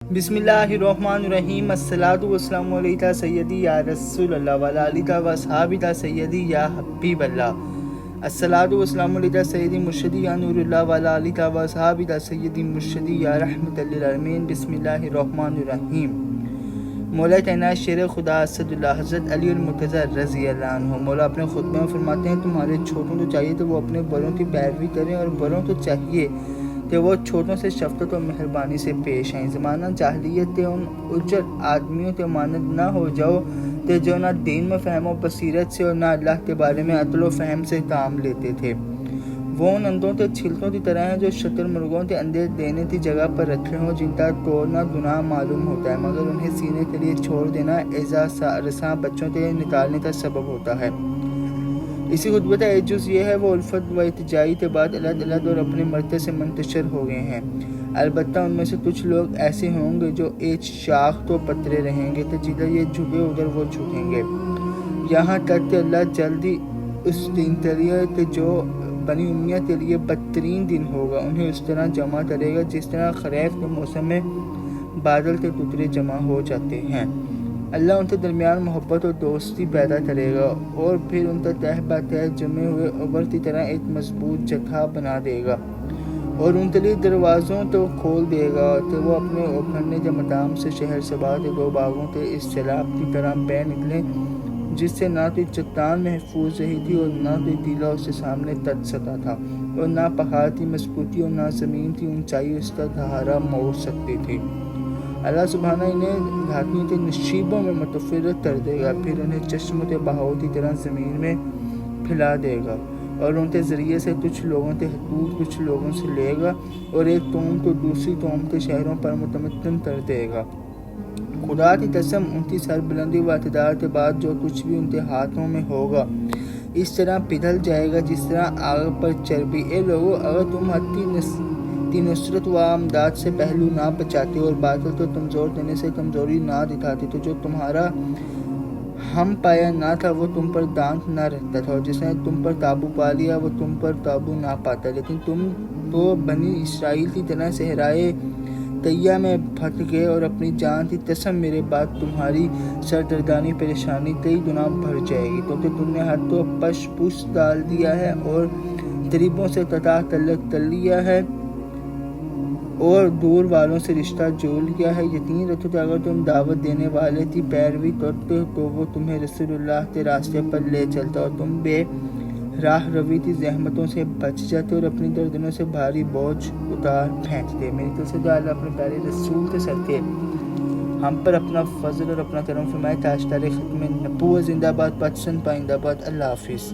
بسم اللہ الرحمن الرحیم الصلاۃ والسلام علیک سیدی یا رسول اللہ وعلی آلک و اصحابک سیدی یا حبیب اللہ الصلاۃ والسلام علیک سیدی مرشدی یا نور اللہ وعلی آلک و اصحابک سیدی مرشدی یا رحمت للعالمین بسم اللہ الرحمن الرحیم۔ مولا کائنات شیر خدا اسد اللہ حضرت علی المرتضیٰ رضی اللہ عنہ مولا اپنے خطبے میں فرماتے ہیں تمہارے چھوٹوں کو چاہیے تو وہ اپنے بڑوں کی پیروی کریں اور بڑوں کو چاہیے کہ وہ چھوٹوں سے شفقت و مہربانی سے پیش آئیں۔ زمانہ جاہلیت تے ان اجر آدمیوں تے مانند نہ ہو جاؤ تے جو نہ دین میں فہم و بصیرت سے اور نہ اللہ کے بارے میں عقل و فہم سے کام لیتے تھے۔ وہ ان اندوں تے چھلکوں کی طرح ہیں جو شتر مرغوں تے اندے دینے کی جگہ پر رکھے ہوں، جن کا توڑنا گناہ معلوم ہوتا ہے مگر انہیں سینے کے لیے چھوڑ دینا ایزا رساں بچوں کے نکالنے کا سبب ہوتا ہے۔ اسی خطبے کا ایک جز یہ ہے وہ الفت و ارتجائی کے بعد علیحدہ علیحدہ اور اپنے مرتے سے منتشر ہو گئے ہیں۔ البتہ ان میں سے کچھ لوگ ایسے ہوں گے جو ایک شاخ تو پترے رہیں گے تو جدھر یہ جھکے ادھر وہ جھکیں گے، یہاں تک کہ اللہ جلدی اس دن تلیہ کہ جو بنی امیہ کے لیے بدترین دن ہوگا انہیں اس طرح جمع کرے گا جس طرح خریف کے موسم میں بادل کے قطرے جمع ہو جاتے ہیں۔ اللہ ان کے درمیان محبت اور دوستی پیدا کرے گا اور پھر ان کا تہ بہ تہ جمے ہوئے ابر کی طرح ایک مضبوط جگہ بنا دے گا اور ان کے لیے دروازوں تو کھول دے گا کہ وہ اپنے ابھرنے کے مقام سے شہر صبا کے دو باغوں کے اس سیلاب کی طرح بہ نکلیں جس سے نہ تو چٹان محفوظ رہی تھی اور نہ تو ٹیلا اس کے سامنے تٹ سکا تھا اور نہ پہاڑ کی مضبوطی اور نہ زمین کی اونچائی اس کا سہارا موڑ سکتی تھی۔ اللہ سبحانہ انہیں گھاٹیوں کے نشیبوں میں متفرق کر دے گا، پھر انہیں چشموں کے بہاؤ کی طرح زمین میں پھیلا دے گا اور ان کے ذریعے سے کچھ لوگوں کے حدود کچھ لوگوں سے لے گا اور ایک قوم کو دوسری قوم کے شہروں پر متمدن کر دے گا۔ خدا کی قسم ان کی سربلندی و اقتدار کے بعد جو کچھ بھی ان کے ہاتھوں میں ہوگا اس طرح پگھل جائے گا جس طرح آگ پر چربی۔ اے لوگو، اگر تم حق کی نصرت و امداد سے پہلو نہ بچاتے اور باطل کو کمزور دینے سے کمزوری نہ دکھاتے تو جو تمہارا ہم پایا نہ تھا وہ تم پر دانت نہ رکھتا تھا، اور جس نے تم پر قابو پا لیا وہ تم پر قابو نہ پاتا۔ لیکن تم تو بنی اسرائیل کی طرح صحرائے طیہ میں پھنس گئے اور اپنی جان کی قسم میرے بعد تمہاری سرگردانی پریشانی کئی گنا بڑھ جائے گی، کیونکہ تم نے ہاتھ تو پش پش ڈال دیا ہے اور غریبوں سے قطع تعلق کر لیا ہے اور دور والوں سے رشتہ جوڑ لیا ہے۔ یقین رکھو کہ اگر تم دعوت دینے والے کی پیروی کرتے تو وہ تمہیں رسول اللہ کے راستے پر لے چلتا اور تم بے راہ روی کی زحمتوں سے بچ جاتے اور اپنی گردنوں سے بھاری بوجھ اتار پھینکتے۔ میری طرف سے اللہ اپنے پیارے رسول کے صدقے ہم پر اپنا فضل اور اپنا کرم فرمائے۔ تاجدار ختم نبوت زندہ باد، پاکستان پائندہ باد۔ اللہ حافظ۔